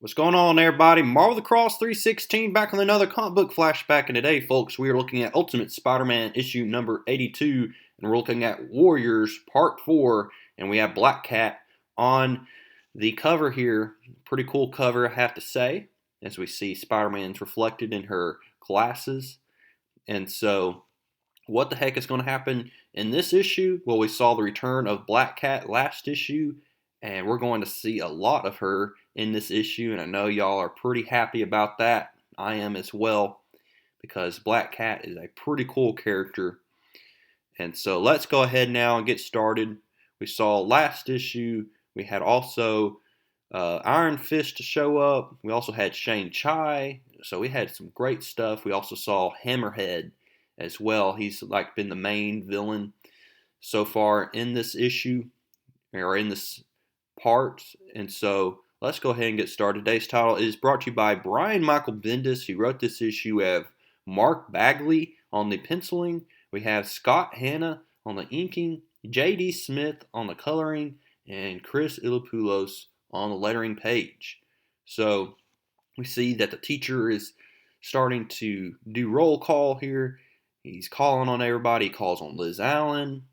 What's going on, everybody? Marvel the Cross 316 back on another comic book flashback. And today, folks, we are looking at Ultimate Spider-Man issue number 82, and we're looking at Warriors Part 4, and we have Black Cat on the cover here. Pretty cool cover, I have to say, as we see Spider-Man's reflected in her glasses. And so, what the heck is going to happen in this issue? Well, we saw the return of Black Cat last issue, and we're going to see a lot of her in this issue, and I know y'all are pretty happy about that. I am as well, because Black Cat is a pretty cool character. And so let's go ahead now and get started. We saw last issue, we had also Iron Fist to show up. We also had Shane Chai, so we had some great stuff. We also saw Hammerhead as well. He's like been the main villain so far in this issue, or in this part. And so let's go ahead and get started. Today's title is brought to you by Brian Michael Bendis, who wrote this issue. We have Mark Bagley on the penciling. We have Scott Hanna on the inking, J.D. Smith on the coloring, and Chris Ilopoulos on the lettering page. So we see that the teacher is starting to do roll call here. He's calling on everybody. He calls on Liz Allen.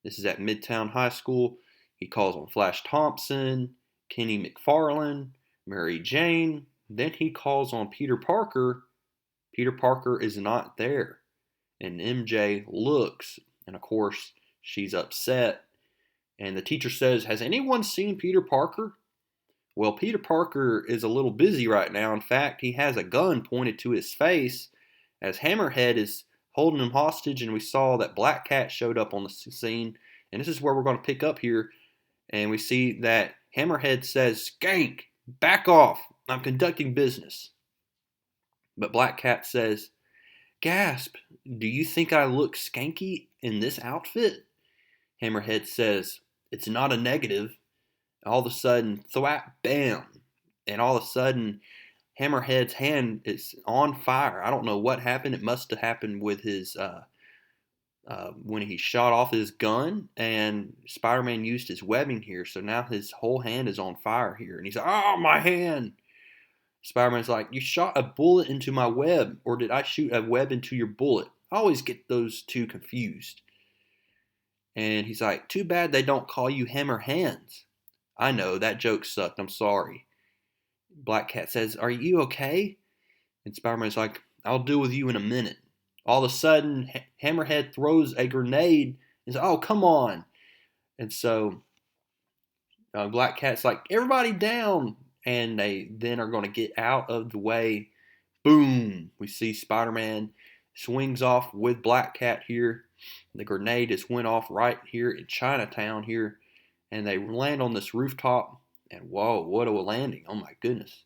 This is at Midtown High School. He calls on Flash Thompson, Kenny McFarlane, Mary Jane. Then he calls on Peter Parker. Peter Parker is not there. And MJ looks, and of course, she's upset. And the teacher says, "Has anyone seen Peter Parker?" Well, Peter Parker is a little busy right now. In fact, he has a gun pointed to his face as Hammerhead is holding him hostage, and we saw that Black Cat showed up on the scene. And this is where we're going to pick up here. And we see that Hammerhead says, "Skank, back off. I'm conducting business." But Black Cat says, "Gasp, do you think I look skanky in this outfit?" Hammerhead says, "It's not a negative." All of a sudden, thwap, bam. And all of a sudden, Hammerhead's hand is on fire. I don't know what happened. It must have happened with his when he shot off his gun, and Spider-Man used his webbing here, so now his whole hand is on fire here, and he's like, "Oh, my hand!" Spider-Man's like, "You shot a bullet into my web, or did I shoot a web into your bullet? I always get those two confused." And he's like, "Too bad they don't call you Hammer Hands." "I know, that joke sucked, I'm sorry." Black Cat says, "Are you okay?" And Spider-Man's like, "I'll deal with you in a minute." All of a sudden, Hammerhead throws a grenade and says, "Oh, come on." And so Black Cat's like, "Everybody down." And they then are going to get out of the way. Boom. We see Spider-Man swings off with Black Cat here. The grenade just went off right here in Chinatown here. And they land on this rooftop. And whoa, what a landing. Oh my goodness.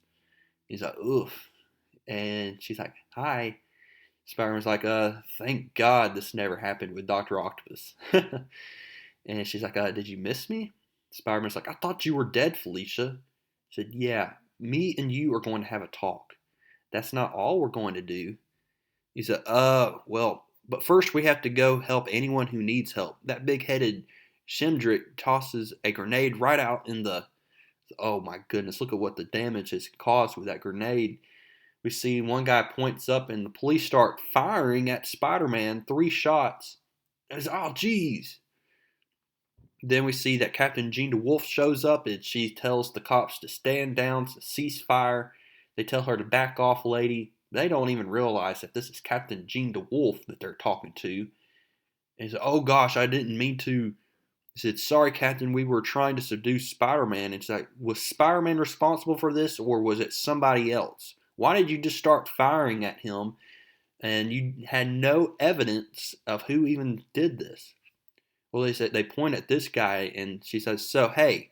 He's like, "Oof." And she's like, "Hi." Spider-Man's like, "Thank God this never happened with Dr. Octopus." And she's like, "Did you miss me?" Spider-Man's like, "I thought you were dead, Felicia." She said, "Yeah, me and you are going to have a talk. That's not all we're going to do." He said, well, but first we have to go help anyone who needs help." That big-headed Shimdrick tosses a grenade right out in the, oh my goodness, look at what the damage has caused with that grenade. We see one guy points up and the police start firing at Spider-Man, 3 shots. And it's, oh, geez. Then we see that Captain Jean DeWolf shows up and she tells the cops to stand down, to cease fire. They tell her to back off, lady. They don't even realize that this is Captain Jean DeWolf that they're talking to. And he said, "Oh gosh, I didn't mean to." He said, "Sorry, Captain, we were trying to subdue Spider-Man." It's like, was Spider-Man responsible for this, or was it somebody else? Why did you just start firing at him and you had no evidence of who even did this? Well, they point at this guy and she says, "So, hey,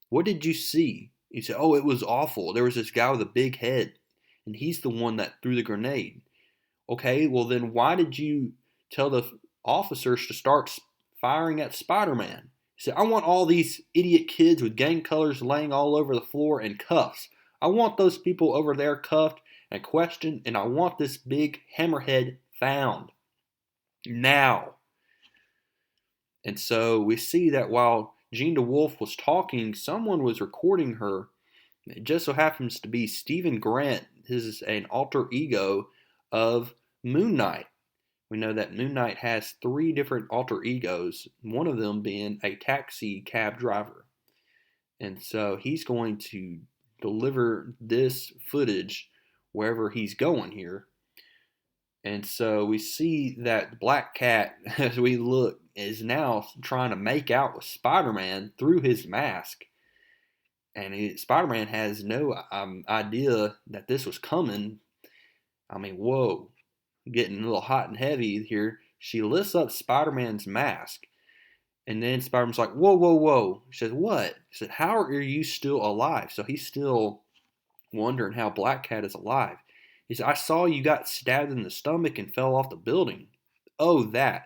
what did you see?" He said, "Oh, it was awful. There was this guy with a big head and he's the one that threw the grenade." "Okay, well then why did you tell the officers to start firing at Spider-Man?" He said, "I want all these idiot kids with gang colors laying all over the floor and cuffs. I want those people over there cuffed and questioned, and I want this big hammerhead found. Now." And so we see that while Jean DeWolf was talking, someone was recording her. It just so happens to be Stephen Grant. This is an alter ego of Moon Knight. We know that Moon Knight has three different alter egos, one of them being a taxi cab driver. And so he's going to deliver this footage wherever he's going here. And so we see that Black Cat, as we look, is now trying to make out with Spider-Man through his mask. And Spider-Man has no idea that this was coming. I mean, whoa, getting a little hot and heavy here. She lifts up Spider-Man's mask. And then Spider-Man's like, whoa, whoa, whoa. She says, what? He said, how are you still alive? So he's still wondering how Black Cat is alive. He said, I saw you got stabbed in the stomach and fell off the building. Oh, that.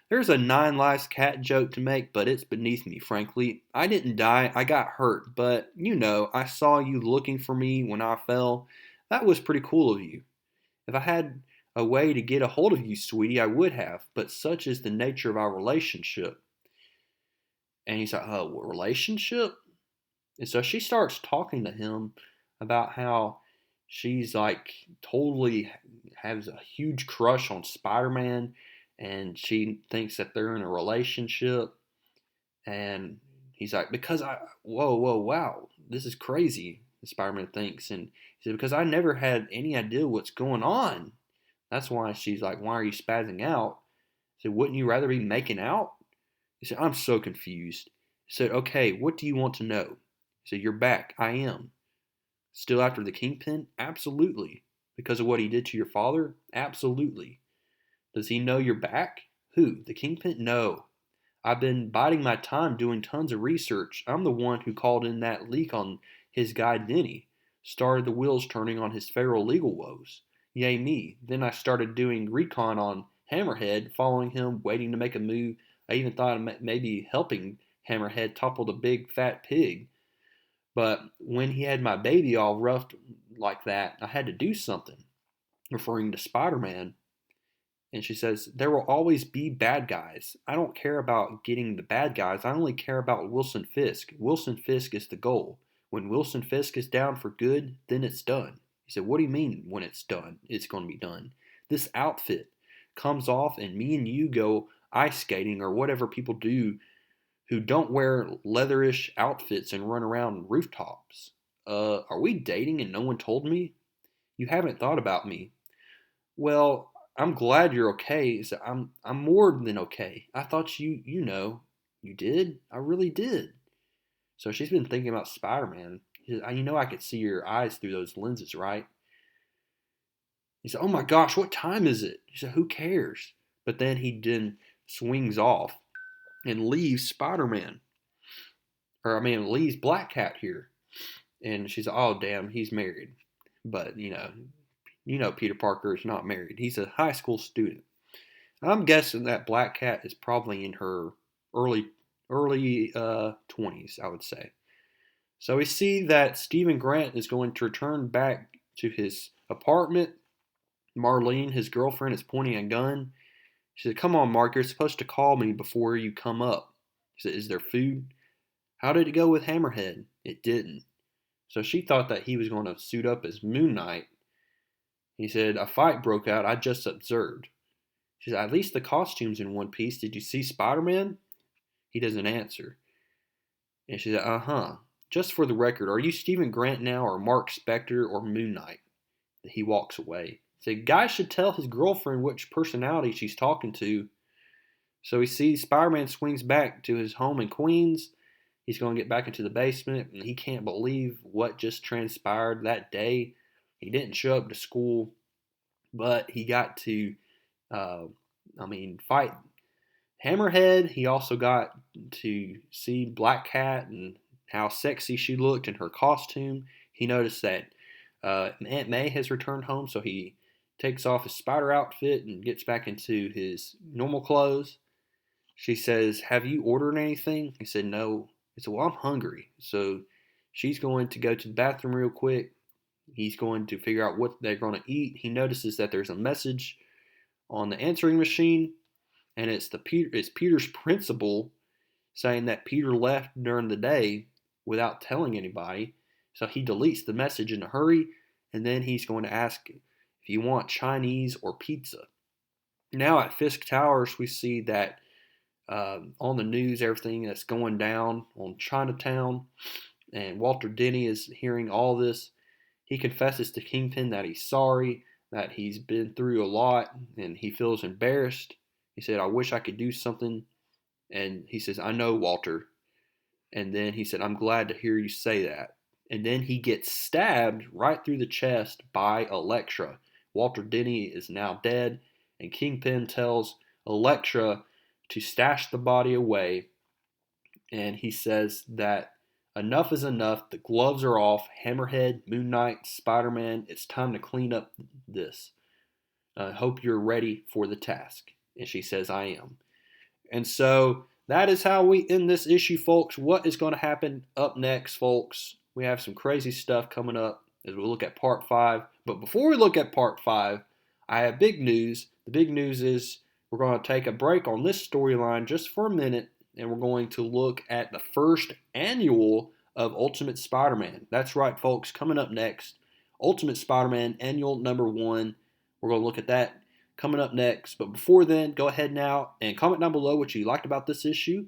There's a nine lives cat joke to make, but it's beneath me, frankly. I didn't die, I got hurt, but, I saw you looking for me when I fell. That was pretty cool of you. If I had a way to get a hold of you, sweetie, I would have, but such is the nature of our relationship. And he's like, oh, what relationship? And so she starts talking to him about how she's like totally has a huge crush on Spider-Man, and she thinks that they're in a relationship. And he's like, whoa, wow, this is crazy, Spider-Man thinks. And he said, because I never had any idea what's going on. That's why she's like, why are you spazzing out? He said, wouldn't you rather be making out? He said, I'm so confused. He said, okay, what do you want to know? He said, you're back. I am. Still after the Kingpin? Absolutely. Because of what he did to your father? Absolutely. Does he know you're back? Who? The Kingpin? No. I've been biding my time doing tons of research. I'm the one who called in that leak on his guy Denny. Started the wheels turning on his feral legal woes. Yay me. Then I started doing recon on Hammerhead, following him, waiting to make a move. I even thought of maybe helping Hammerhead topple the big fat pig. But when he had my baby all roughed like that, I had to do something, referring to Spider-Man. And she says, there will always be bad guys. I don't care about getting the bad guys. I only care about Wilson Fisk. Wilson Fisk is the goal. When Wilson Fisk is down for good, then it's done. He said, what do you mean when it's done? It's going to be done. This outfit comes off and me and you go ice skating or whatever people do who don't wear leatherish outfits and run around rooftops. Are we dating and no one told me? You haven't thought about me. Well, I'm glad you're okay. So I'm more than okay. I thought you did? I really did. So she's been thinking about Spider-Man. I could see your eyes through those lenses, right? He said, oh my gosh, what time is it? He said, who cares? But then he then swings off and leaves Spider-Man. Leaves Black Cat here. And she's like, oh damn, he's married. But Peter Parker is not married. He's a high school student. I'm guessing that Black Cat is probably in her early 20s, I would say. So we see that Stephen Grant is going to return back to his apartment. Marlene, his girlfriend, is pointing a gun. She said, come on, Mark, you're supposed to call me before you come up. He said, is there food? How did it go with Hammerhead? It didn't. So she thought that he was going to suit up as Moon Knight. He said, a fight broke out. I just observed. She said, at least the costume's in one piece. Did you see Spider-Man? He doesn't answer. And she said, uh-huh. Just for the record, are you Stephen Grant now or Mark Spector or Moon Knight? He walks away. He said, guy should tell his girlfriend which personality she's talking to. So we see Spider-Man swings back to his home in Queens. He's going to get back into the basement, and he can't believe what just transpired that day. He didn't show up to school, but he got to, fight Hammerhead. He also got to see Black Cat and how sexy she looked in her costume. He noticed that Aunt May has returned home, so he takes off his spider outfit and gets back into his normal clothes. She says, have you ordered anything? He said, no. He said, well, I'm hungry. So she's going to go to the bathroom real quick. He's going to figure out what they're going to eat. He notices that there's a message on the answering machine, and it's Peter's principal saying that Peter left during the day without telling anybody. So he deletes the message in a hurry, and then he's going to ask if you want Chinese or pizza. Now at Fisk Towers, we see that on the news, everything that's going down on Chinatown, and Walter Denny is hearing all this. He confesses to Kingpin that he's sorry, that he's been through a lot, and he feels embarrassed. He said, I wish I could do something. And he says, I know, Walter. And then he said, I'm glad to hear you say that. And then he gets stabbed right through the chest by Elektra. Walter Denny is now dead, and Kingpin tells Elektra to stash the body away. And he says that enough is enough. The gloves are off. Hammerhead, Moon Knight, Spider-Man, it's time to clean up this. Hope you're ready for the task. And she says, I am. And so that is how we end this issue, folks. What is going to happen up next, folks? We have some crazy stuff coming up as we look at part 5. But before we look at part 5, I have big news. The big news is we're going to take a break on this storyline just for a minute, and we're going to look at the first annual of Ultimate Spider-Man. That's right, folks. Coming up next, Ultimate Spider-Man Annual number 1. We're going to look at that coming up next. But before then, go ahead now and comment down below what you liked about this issue.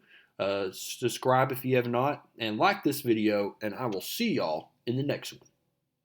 Subscribe if you have not, and like this video, and I will see y'all in the next one.